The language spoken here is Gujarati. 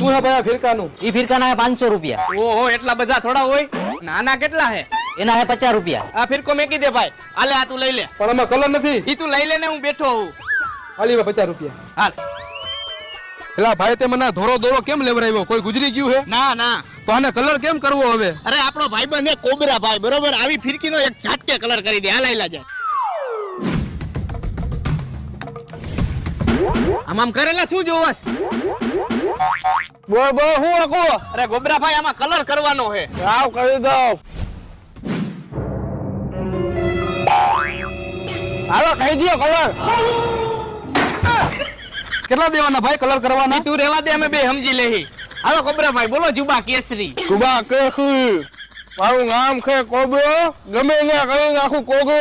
શું છે ભાઈ ફિરકાનું? ઈ ફિરકાના 500 રૂપિયા. ઓહો એટલા બધા થોડા હોય. નાના કેટલા હે? એના 50 રૂપિયા. આ ફિરકો મેકી દે ભાઈ. હાલે આ તું લઈ લે. પણ આમાં કલર નથી. ઈ તું લઈ લે ને હું બેઠો હું. ખાલી 50 રૂપિયા. હાલ. પેલા ભાઈ તે મને ધોરો દોરો કેમ લેવરાવ્યો? કોઈ ગુજરી ગયું હે? ના ના. તો આને કલર કેમ કરવો હવે? અરે આપણો ભાઈબંધ હે કોબરા ભાઈ, બરોબર? આવી ફિરકીનો એક ઝાટકે કલર કરી દે. હાલ આઈલા જાય. આમ કરેલા શું જોવસ? બોલ બોલ હું આકો? અરે ગોબરા ભાઈ આમાં કલર કરવાનો હે. આવ કરી દઉં. હાલો કહી દો કલર. કેટલા દેવાના ભાઈ કલર કરવાના? તું રેવા દે, અમે બે સમજી લેહી. હાલો ગોબરા ભાઈ બોલો. જુબા કેસરી. કુબા કેસરી. મારું નામ છે કોબરો. ગમે ત્યાં કરી નાખું કોબરો.